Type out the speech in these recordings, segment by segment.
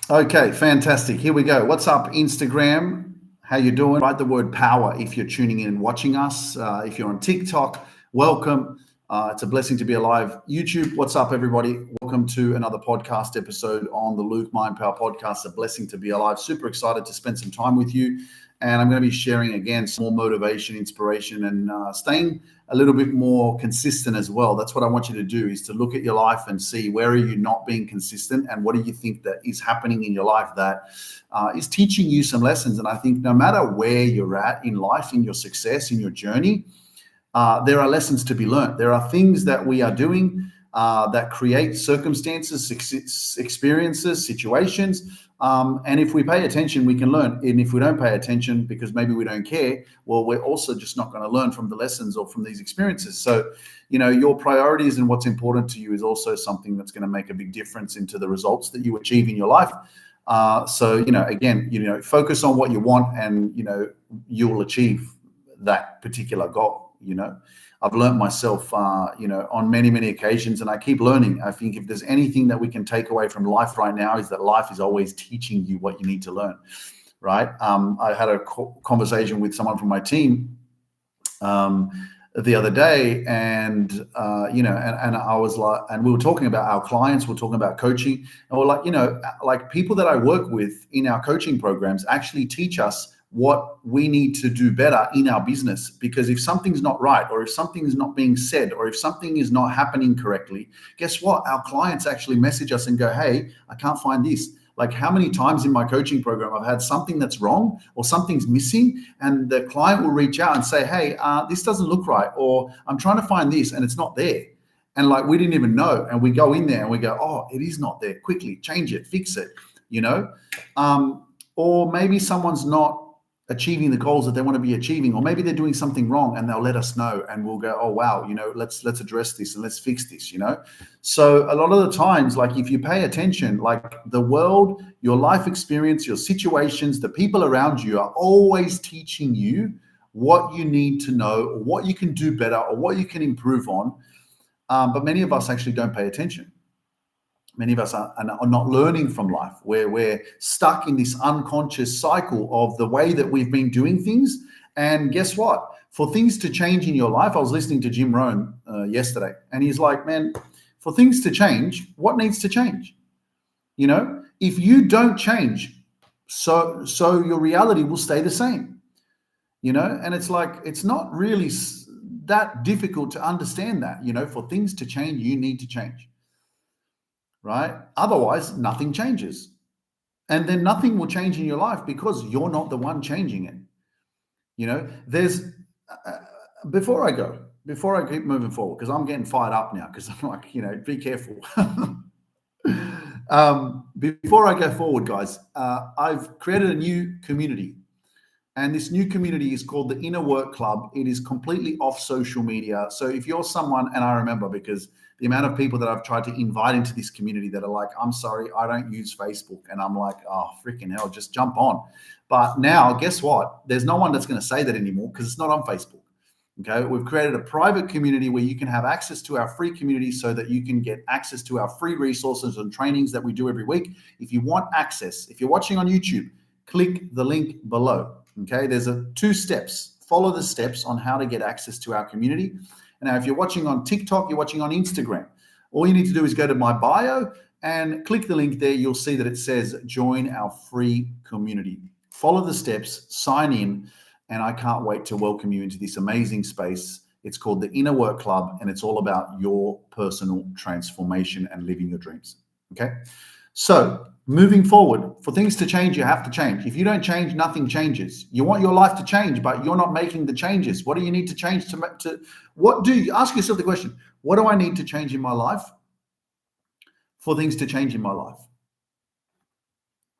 Okay, fantastic. Here we go. What's up, Instagram? How you doing? Write the word power if you're tuning in and watching us. If you're on TikTok, welcome. It's a blessing to be alive. YouTube, what's up, everybody? Welcome to another podcast episode on the Luke Mind Power Podcast. A blessing to be alive. Super excited to spend some time with you. And I'm going to be sharing again some more motivation, inspiration, and staying a little bit more consistent as well. That's what I want you to do, is to look at your life and see where are you not being consistent, and what do you think that is happening in your life that is teaching you some lessons. And I think no matter where you're at in life, in your success, in your journey, there are lessons to be learned. There are things that we are doing that create circumstances, experiences, situations. And if we pay attention, we can learn. And if we don't pay attention because maybe we don't care, well, we're also just not going to learn from the lessons or from these experiences. So, your priorities and what's important to you is also something that's going to make a big difference into the results that you achieve in your life. So, again, focus on what you want, and, you'll achieve that particular goal. I've learned myself, on many, many occasions, and I keep learning. I think if there's anything that we can take away from life right now, is that life is always teaching you what you need to learn, right? I had a conversation with someone from my team the other day, and and I was like, and we were talking about our clients, we're talking about coaching, and we're like, like people that I work with in our coaching programs actually teach us what we need to do better in our business. Because if something's not right, or if something is not being said, or if something is not happening correctly, guess what? Our clients actually message us and go, hey, I can't find this. Like, how many times in my coaching program I've had something that's wrong or something's missing, and the client will reach out and say, hey, this doesn't look right, or I'm trying to find this and it's not there. And like, we didn't even know. And we go in there and we go, oh, it is not there. Quickly change it, fix it, or maybe someone's not achieving the goals that they want to be achieving, or maybe they're doing something wrong, and they'll let us know, and we'll go, oh wow, let's address this and let's fix this. So a lot of the times, like, if you pay attention, like, the world, your life experience, your situations, the people around you are always teaching you what you need to know, or what you can do better, or what you can improve on. But many of us actually don't pay attention. Many of us are not learning from life, where we're stuck in this unconscious cycle of the way that we've been doing things. And guess what? For things to change in your life, I was listening to Jim Rohn yesterday, and he's like, man, for things to change, what needs to change? If you don't change, so your reality will stay the same. And it's like, it's not really that difficult to understand that. For things to change, you need to change. Right? Otherwise, nothing changes. And then nothing will change in your life because you're not the one changing it. There's, before I keep moving forward, because I'm getting fired up now, because I'm like, be careful. Before I go forward, guys, I've created a new community. And this new community is called the Inner Work Club. It is completely off social media. So if you're someone, and I remember, because the amount of people that I've tried to invite into this community that are like, I'm sorry, I don't use Facebook. And I'm like, oh, freaking hell, just jump on. But now, guess what? There's no one that's going to say that anymore, because it's not on Facebook. Okay, we've created a private community where you can have access to our free community, so that you can get access to our free resources and trainings that we do every week. If you want access, if you're watching on YouTube, click the link below. Okay, there's 2 steps. Follow the steps on how to get access to our community. And now, if you're watching on TikTok, you're watching on Instagram, all you need to do is go to my bio and click the link there. You'll see that it says join our free community. Follow the steps, sign in, and I can't wait to welcome you into this amazing space. It's called the Inner Work Club, and it's all about your personal transformation and living your dreams. Okay, so moving forward, for things to change, you have to change. If you don't change, nothing changes. You want your life to change, but you're not making the changes. What do you need to change ask yourself the question, what do I need to change in my life for things to change in my life?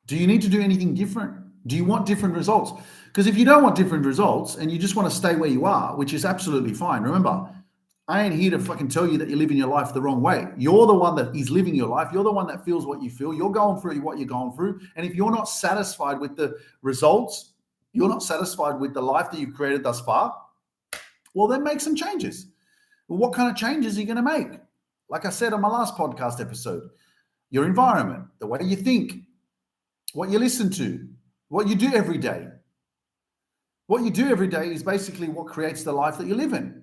Do you need to do anything different? Do you want different results? Because if you don't want different results and you just want to stay where you are, which is absolutely fine. Remember, I ain't here to fucking tell you that you're living your life the wrong way. You're the one that is living your life. You're the one that feels what you feel. You're going through what you're going through. And if you're not satisfied with the results, you're not satisfied with the life that you've created thus far, well, then make some changes. Well, what kind of changes are you going to make? Like I said on my last podcast episode, your environment, the way you think, what you listen to, what you do every day. What you do every day is basically what creates the life that you live in.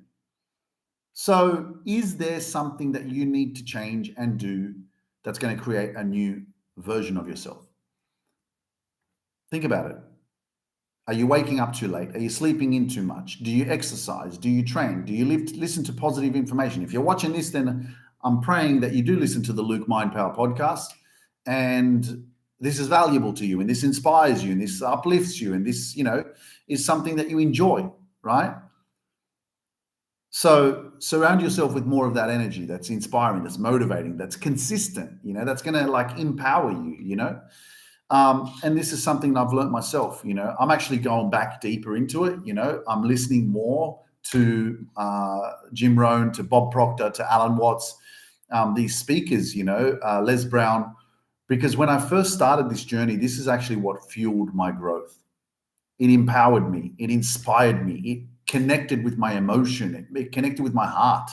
So is there something that you need to change and do that's going to create a new version of yourself? Think about it. Are you waking up too late? Are you sleeping in too much? Do you exercise? Do you train? Do you listen to positive information? If you're watching this, then I'm praying that you do listen to the Luke Mind Power podcast, and this is valuable to you, and this inspires you, and this uplifts you, and this, is something that you enjoy, right? So surround yourself with more of that energy that's inspiring, that's motivating, that's consistent, that's going to empower you, and this is something I've learned myself. I'm actually going back deeper into it. I'm listening more to Jim Rohn, to Bob Proctor, to Alan Watts, these speakers, Les Brown, because when I first started this journey, this is actually what fueled my growth. It empowered me. It inspired me. It connected with my emotion. It connected with my heart,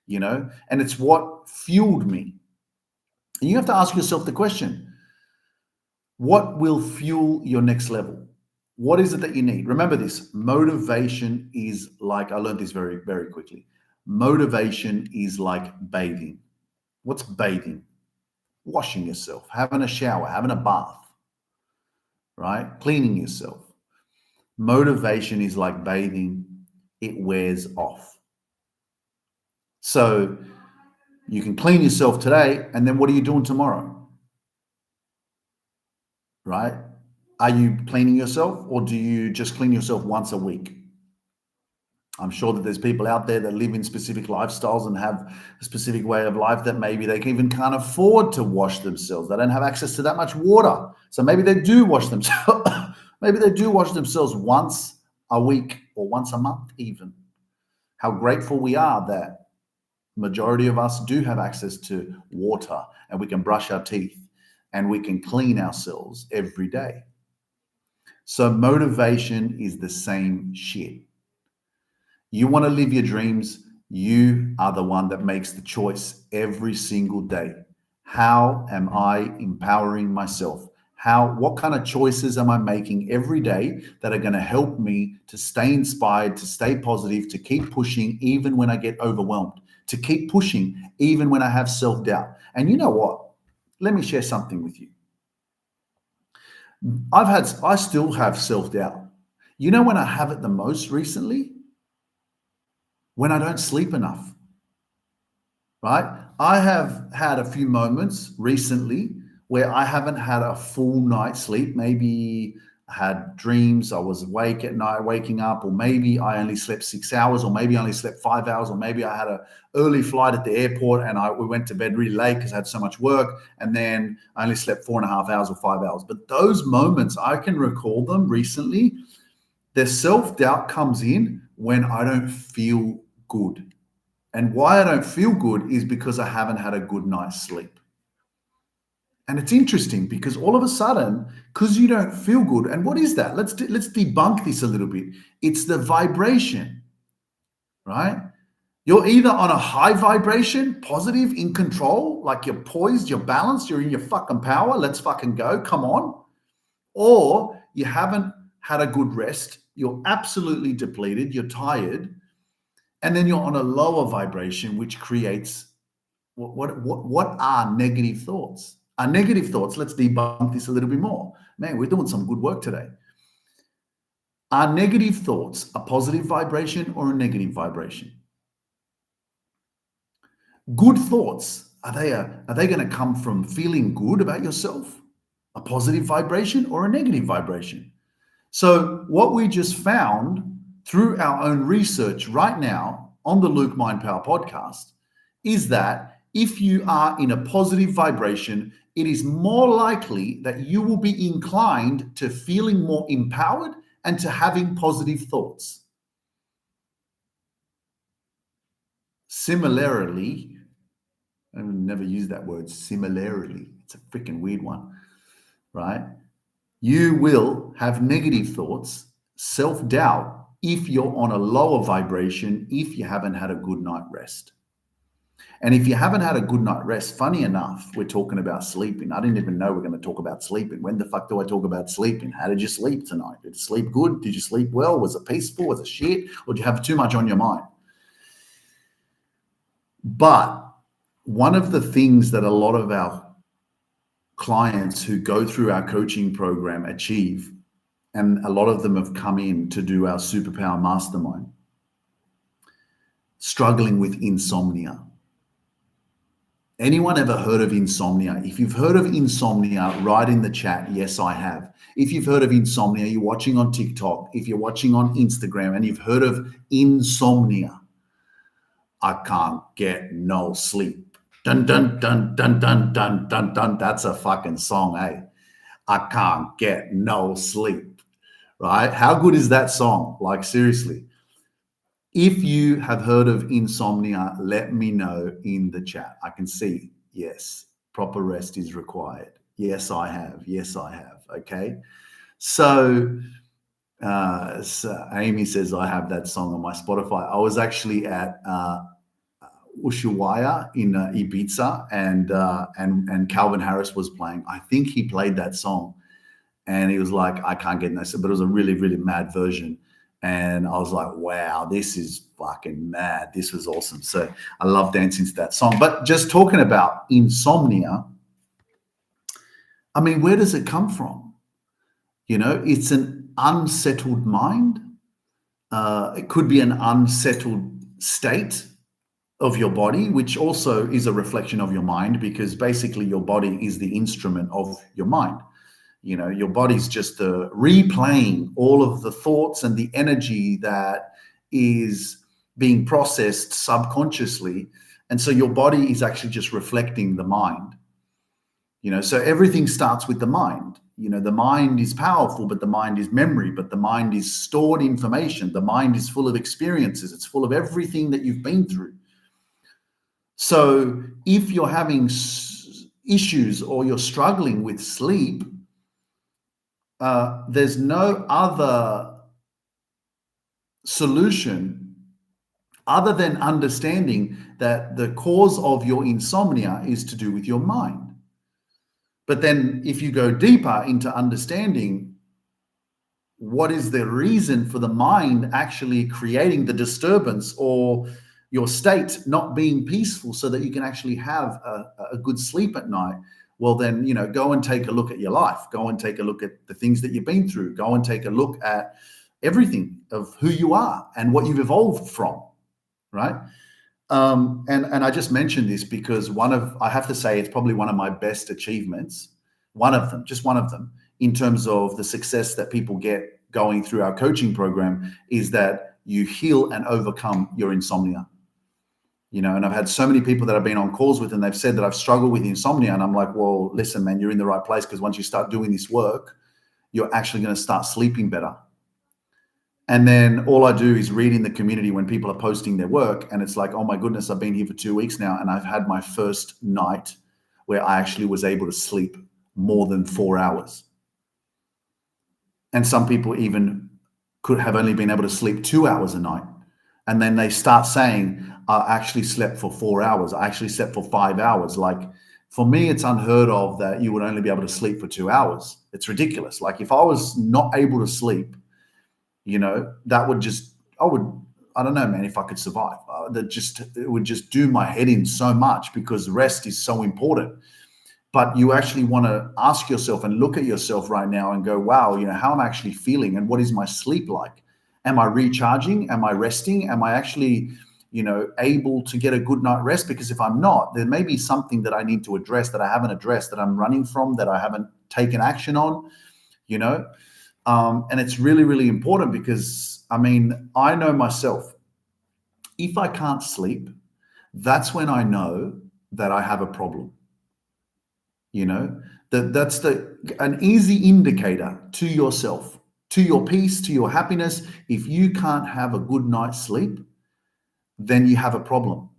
and it's what fueled me. And you have to ask yourself the question, what will fuel your next level? What is it that you need? Remember this, motivation is like, I learned this very, very quickly. Motivation is like bathing. What's bathing? Washing yourself, having a shower, having a bath, right? Cleaning yourself. Motivation is like bathing. It wears off. So you can clean yourself today, and then what are you doing tomorrow? Right? Are you cleaning yourself, or do you just clean yourself once a week? I'm sure that there's people out there that live in specific lifestyles and have a specific way of life that maybe they even can't afford to wash themselves. They don't have access to that much water. So maybe they do wash themselves. Maybe they do wash themselves once a week or once a month even. How grateful we are that majority of us do have access to water, and we can brush our teeth and we can clean ourselves every day. So motivation is the same shit. You want to live your dreams, you are the one that makes the choice every single day. How am I empowering myself? What kind of choices am I making every day that are going to help me to stay inspired, to stay positive, to keep pushing even when I get overwhelmed, to keep pushing even when I have self-doubt? And you know what? Let me share something with you. I still have self-doubt. You know when I have it the most recently? When I don't sleep enough, right? I have had a few moments recently where I haven't had a full night's sleep. Maybe I had dreams, I was awake at night, waking up, or maybe I only slept 6 hours, or maybe I only slept 5 hours, or maybe I had an early flight at the airport and we went to bed really late because I had so much work, and then I only slept 4.5 hours or 5 hours. But those moments, I can recall them recently. The self-doubt comes in when I don't feel good. And why I don't feel good is because I haven't had a good night's sleep. And it's interesting because all of a sudden, because you don't feel good, and what is that? Let's debunk this a little bit. It's the vibration, right? You're either on a high vibration, positive, in control, like you're poised, you're balanced, you're in your fucking power, let's fucking go, come on. Or you haven't had a good rest, you're absolutely depleted, you're tired, and then you're on a lower vibration, which creates what are negative thoughts? Our negative thoughts, let's debunk this a little bit more. Man, we're doing some good work today. Are negative thoughts a positive vibration or a negative vibration? Good thoughts, are they going to come from feeling good about yourself? A positive vibration or a negative vibration? So what we just found through our own research right now on the Luke Mind Power podcast is that if you are in a positive vibration, it is more likely that you will be inclined to feeling more empowered and to having positive thoughts. Similarly, I never use that word, similarly. It's a freaking weird one, right? You will have negative thoughts, self-doubt, if you're on a lower vibration, if you haven't had a good night rest. And if you haven't had a good night rest, funny enough, we're talking about sleeping. I didn't even know we're going to talk about sleeping. When the fuck do I talk about sleeping? How did you sleep tonight? Did you sleep good? Did you sleep well? Was it peaceful? Was it shit? Or did you have too much on your mind? But one of the things that a lot of our clients who go through our coaching program achieve, and a lot of them have come in to do our Superpower Mastermind, struggling with insomnia. Anyone ever heard of insomnia? If you've heard of insomnia, write in the chat, yes, I have. If you've heard of insomnia, you're watching on TikTok, if you're watching on Instagram and you've heard of insomnia, I can't get no sleep. Dun, dun, dun, dun, dun, dun, dun, dun. That's a fucking song, eh? I can't get no sleep, right? How good is that song? Like, seriously. If you have heard of insomnia, let me know in the chat. I can see, yes, proper rest is required. Yes, I have. Yes, I have. Okay. So Amy says, I have that song on my Spotify. I was actually at Ushuaia in Ibiza, and Calvin Harris was playing. I think he played that song, and he was like, I can't get no, but it was a really, really mad version. And I was like, wow, this is fucking mad. This was awesome. So I love dancing to that song. But just talking about insomnia, I mean, where does it come from? You know, it's an unsettled mind. It could be an unsettled state of your body, which also is a reflection of your mind, because basically your body is the instrument of your mind. You know, your body's just replaying all of the thoughts and the energy that is being processed subconsciously. And so your body is actually just reflecting the mind. You know, so everything starts with the mind. You know, the mind is powerful, but the mind is memory, but the mind is stored information. The mind is full of experiences. It's full of everything that you've been through. So if you're having issues or you're struggling with sleep, there's no other solution other than understanding that the cause of your insomnia is to do with your mind. But then if you go deeper into understanding what is the reason for the mind actually creating the disturbance or your state not being peaceful so that you can actually have a good sleep at night, well, then, you know, go and take a look at your life. Go and take a look at the things that you've been through. Go and take a look at everything of who you are and what you've evolved from, right? And I just mentioned this because I have to say, it's probably one of my best achievements, one of them, just one of them, in terms of the success that people get going through our coaching program, is that you heal and overcome your insomnia. You know, and I've had so many people that I've been on calls with, and they've said that I've struggled with insomnia. And I'm like, well, listen, man, you're in the right place, because once you start doing this work, you're actually going to start sleeping better. And then all I do is read in the community when people are posting their work, and it's like, oh my goodness, I've been here for 2 weeks now, and I've had my first night where I actually was able to sleep more than 4 hours. And some people even could have only been able to sleep 2 hours a night. And then they start saying, I actually slept for 4 hours. I actually slept for 5 hours. Like, for me, it's unheard of that you would only be able to sleep for 2 hours. It's ridiculous. Like, if I was not able to sleep, you know, that would just, I don't know, man, if I could survive. It would just do my head in so much, because rest is so important. But you actually want to ask yourself and look at yourself right now and go, wow, you know, how am I actually feeling, and what is my sleep like? Am I recharging? Am I resting? Am I actually, you know, able to get a good night rest? Because if I'm not, there may be something that I need to address that I haven't addressed, that I'm running from, that I haven't taken action on, you know. And it's really, really important, because, I mean, I know myself, if I can't sleep, that's when I know that I have a problem. You know, that's an easy indicator to yourself, to your peace, to your happiness. If you can't have a good night's sleep, then you have a problem.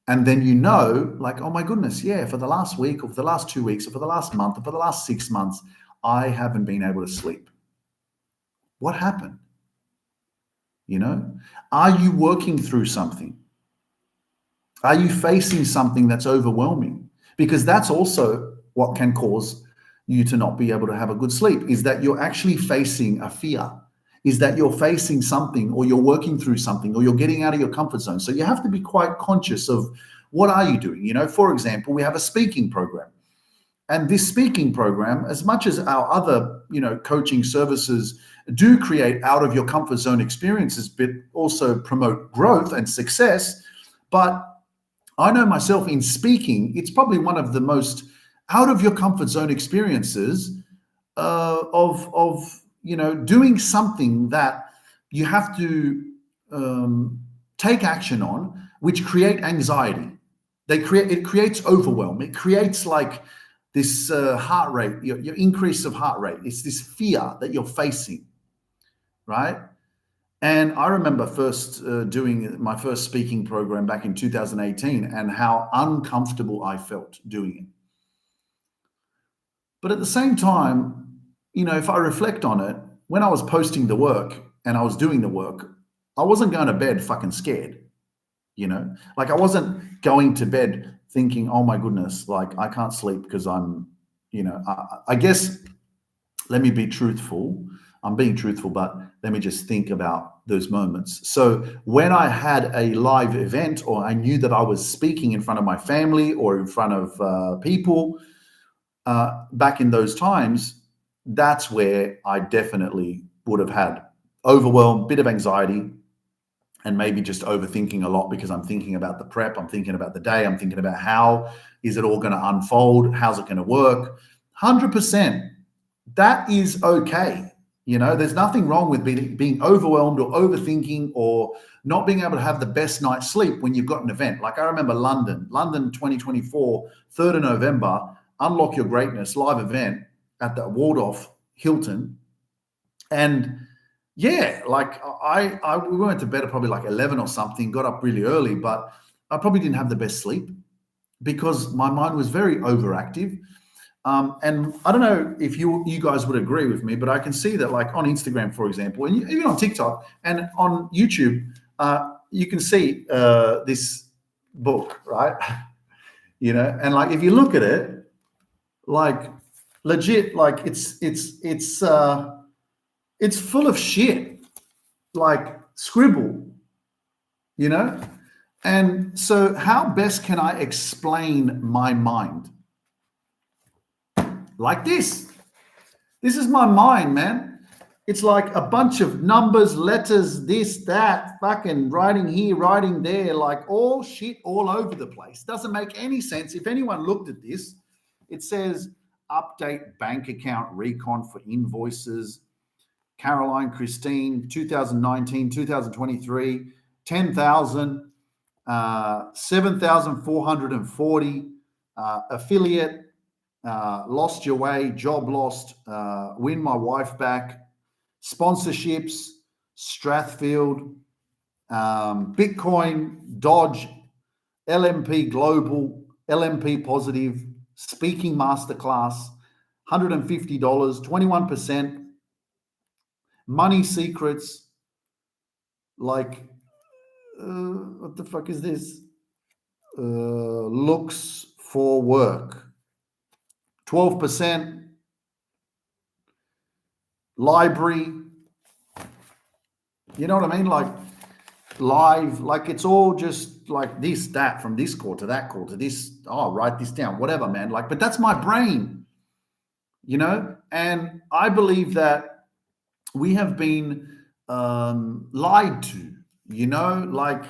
And then you know, like, oh my goodness, yeah, for the last week, or for the last 2 weeks, or for the last month, or for the last 6 months, I haven't been able to sleep. What happened? You know, are you working through something? Are you facing something that's overwhelming? Because that's also what can cause you to not be able to have a good sleep, is that you're actually facing a fear, is that you're facing something, or you're working through something, or you're getting out of your comfort zone. So you have to be quite conscious of what are you doing? For example, we have a speaking program. And this speaking program, as much as our other, coaching services do create out of your comfort zone experiences, but also promote growth and success. But I know myself, in speaking, it's probably one of the most out of your comfort zone experiences of doing something that you have to take action on, which create anxiety. It creates overwhelm. It creates like this heart rate, your increase of heart rate. It's this fear that you're facing, right? And I remember first doing my first speaking program back in 2018, and how uncomfortable I felt doing it. But at the same time, if I reflect on it, when I was posting the work and I was doing the work, I wasn't going to bed fucking scared. Like I wasn't going to bed thinking, oh my goodness, like I can't sleep because I'm, I guess, let me be truthful. I'm being truthful, but let me just think about those moments. So when I had a live event, or I knew that I was speaking in front of my family or in front of people back in those times, that's where I definitely would have had overwhelm, bit of anxiety, and maybe just overthinking a lot, because I'm thinking about the prep, I'm thinking about the day, I'm thinking about how is it all going to unfold, how's it going to work. 100%, that is okay. There's nothing wrong with being overwhelmed or overthinking or not being able to have the best night's sleep when you've got an event. Like I remember London 2024, 3rd of November, Unlock Your Greatness live event at the Waldorf Hilton. And yeah, like we went to bed at probably like 11 or something, got up really early, but I probably didn't have the best sleep because my mind was very overactive. And I don't know if you guys would agree with me, but I can see that, like on Instagram, for example, and even on TikTok and on YouTube, you can see this book, right? And like if you look at it, like legit, like it's full of shit, like scribble, And so how best can I explain my mind? Like this. This is my mind, man. It's like a bunch of numbers, letters, this, that, fucking writing here, writing there, like all shit all over the place. Doesn't make any sense. If anyone looked at this, it says update bank account recon for invoices. Caroline Christine, 2019, 2023, 10,000, 7,440, affiliate, lost your way, job lost, win my wife back, sponsorships, Strathfield, Bitcoin, Dodge, LMP Global, LMP Positive, Speaking Masterclass, $150, 21%, Money Secrets, like, what the fuck is this? Looks for Work, 12%, library, you know what I mean? Like live, like it's all just like this, that, from this call to that call to this, write this down, whatever, man. Like, but that's my brain, and I believe that we have been lied to, like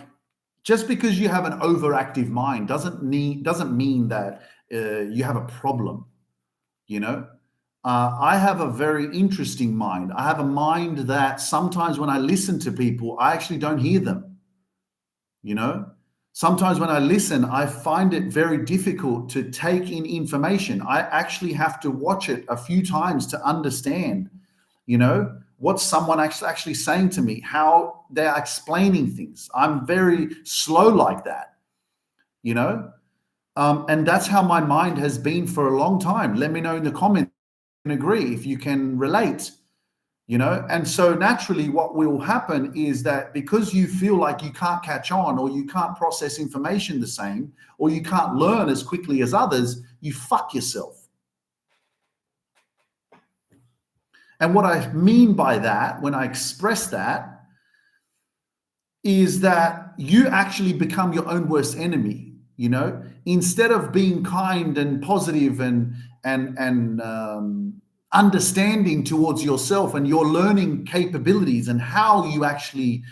just because you have an overactive mind doesn't mean that you have a problem, I have a very interesting mind. I have a mind that sometimes when I listen to people, I actually don't hear them. Sometimes when I listen, I find it very difficult to take in information. I actually have to watch it a few times to understand, what someone actually saying to me, how they're explaining things. I'm very slow like that, and that's how my mind has been for a long time. Let me know in the comments agree if you can relate, And so naturally what will happen is that because you feel like you can't catch on, or you can't process information the same, or you can't learn as quickly as others, you fuck yourself. And what I mean by that, when I express that, is that you actually become your own worst enemy. Instead of being kind and positive and understanding towards yourself and your learning capabilities and how you actually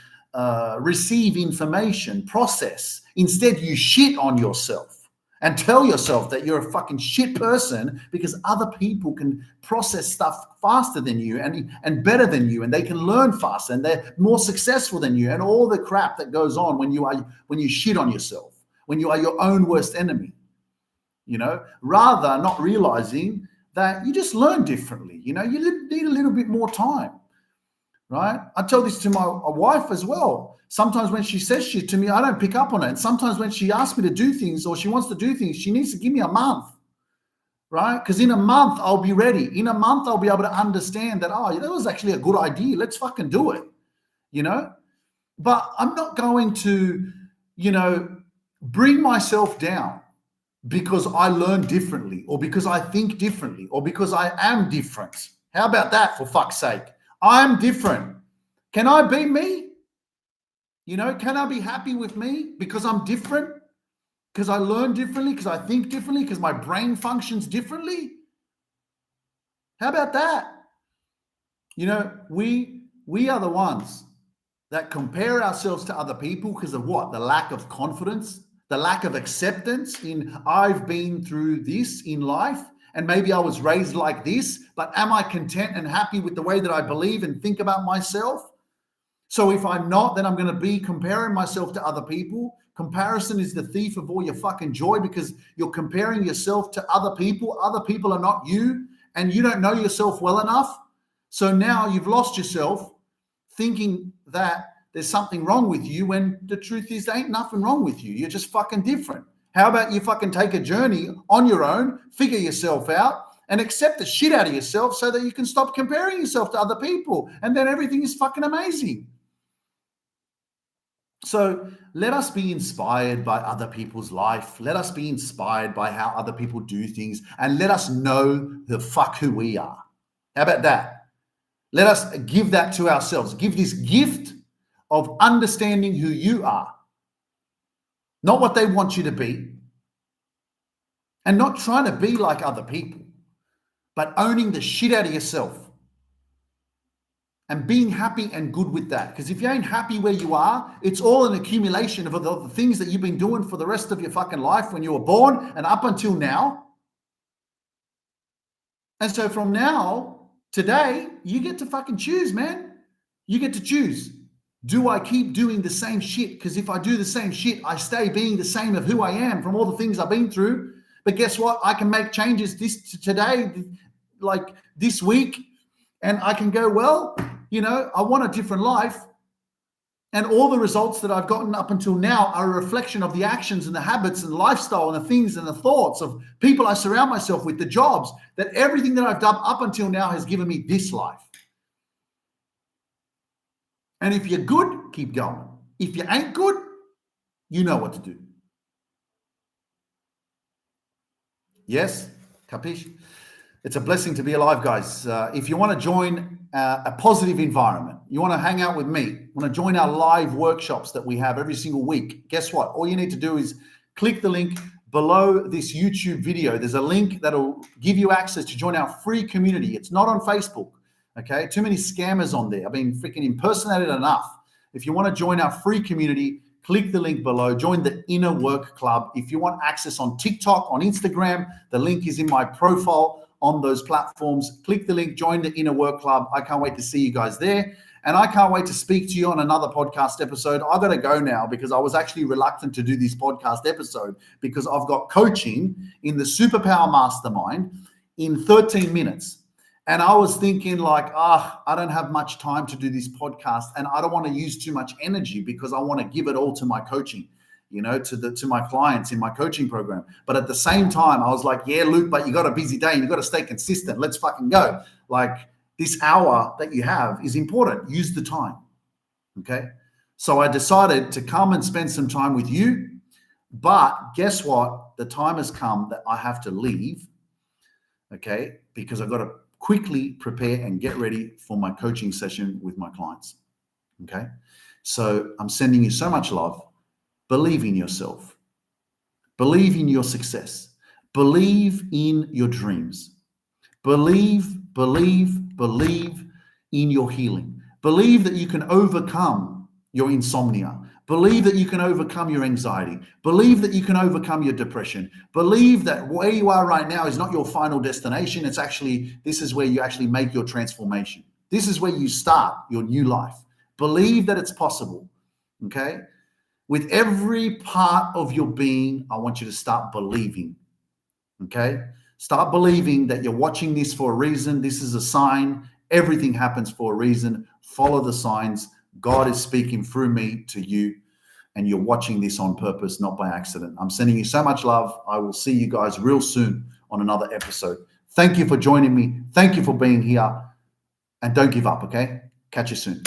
receive information, process. Instead, you shit on yourself and tell yourself that you're a fucking shit person because other people can process stuff faster than you and better than you, and they can learn faster and they're more successful than you, and all the crap that goes on when you shit on yourself, when you are your own worst enemy. Rather not realizing that you just learn differently. You need a little bit more time, right? I tell this to my wife as well. Sometimes when she says shit to me, I don't pick up on it. And sometimes when she asks me to do things or she wants to do things, she needs to give me a month, right? Because in a month, I'll be ready. In a month, I'll be able to understand that, that was actually a good idea. Let's fucking do it, But I'm not going to, bring myself down because I learn differently, or because I think differently, or because I am different. How about that, for fuck's sake? I'm different. Can I be me? Can I be happy with me because I'm different? Because I learn differently, because I think differently, because my brain functions differently? How about that? We are the ones that compare ourselves to other people because of what? The lack of confidence, the lack of acceptance in, I've been through this in life and maybe I was raised like this, but am I content and happy with the way that I believe and think about myself? So if I'm not, then I'm going to be comparing myself to other people. Comparison is the thief of all your fucking joy, because you're comparing yourself to other people. Other people are not you, and you don't know yourself well enough. So now you've lost yourself thinking that there's something wrong with you, when the truth is there ain't nothing wrong with you. You're just fucking different. How about you fucking take a journey on your own, figure yourself out, and accept the shit out of yourself so that you can stop comparing yourself to other people, and then everything is fucking amazing. So let us be inspired by other people's life. Let us be inspired by how other people do things, and let us know the fuck who we are. How about that? Let us give that to ourselves. Give this gift of understanding who you are, not what they want you to be, and not trying to be like other people, but owning the shit out of yourself and being happy and good with that. Because if you ain't happy where you are, it's all an accumulation of the things that you've been doing for the rest of your fucking life when you were born and up until now. And so from now, today, you get to fucking choose, man. You get to choose. Do I keep doing the same shit? Because if I do the same shit, I stay being the same of who I am from all the things I've been through. But guess what? I can make changes today, like this week, and I can go, well, I want a different life. And all the results that I've gotten up until now are a reflection of the actions and the habits and the lifestyle and the things and the thoughts of people I surround myself with, the jobs, that everything that I've done up until now has given me this life. And if you're good, keep going. If you ain't good, you know what to do. Yes? Capiche? It's a blessing to be alive, guys. If you want to join a positive environment, you want to hang out with me, want to join our live workshops that we have every single week, guess what? All you need to do is click the link below this YouTube video. There's a link that'll give you access to join our free community. It's not on Facebook. Okay, too many scammers on there. I've been freaking impersonated enough. If you want to join our free community, click the link below. Join the Inner Work Club. If you want access on TikTok, on Instagram, the link is in my profile on those platforms. Click the link, join the Inner Work Club. I can't wait to see you guys there. And I can't wait to speak to you on another podcast episode. I got to go now because I was actually reluctant to do this podcast episode because I've got coaching in the Superpower Mastermind in 13 minutes. And I was thinking like, I don't have much time to do this podcast, and I don't want to use too much energy because I want to give it all to my coaching, to my clients in my coaching program. But at the same time, I was like, yeah, Luke, but you got a busy day and you got to stay consistent. Let's fucking go. Like, This hour that you have is important. Use the time. Okay. So I decided to come and spend some time with you. But guess what? The time has come that I have to leave. Okay. Because I've got to quickly prepare and get ready for my coaching session with my clients. Okay. So I'm sending you so much love. Believe in yourself. Believe in your success. Believe in your dreams. Believe in your healing. Believe that you can overcome your insomnia. Believe that you can overcome your anxiety. Believe that you can overcome your depression. Believe that where you are right now is not your final destination. It's actually, this is where you actually make your transformation. This is where you start your new life. Believe that it's possible. Okay? With every part of your being, I want you to start believing. Okay? Start believing that you're watching this for a reason. This is a sign. Everything happens for a reason. Follow the signs. God is speaking through me to you, and you're watching this on purpose, not by accident. I'm sending you so much love. I will see you guys real soon on another episode. Thank you for joining me. Thank you for being here. And don't give up, okay? Catch you soon.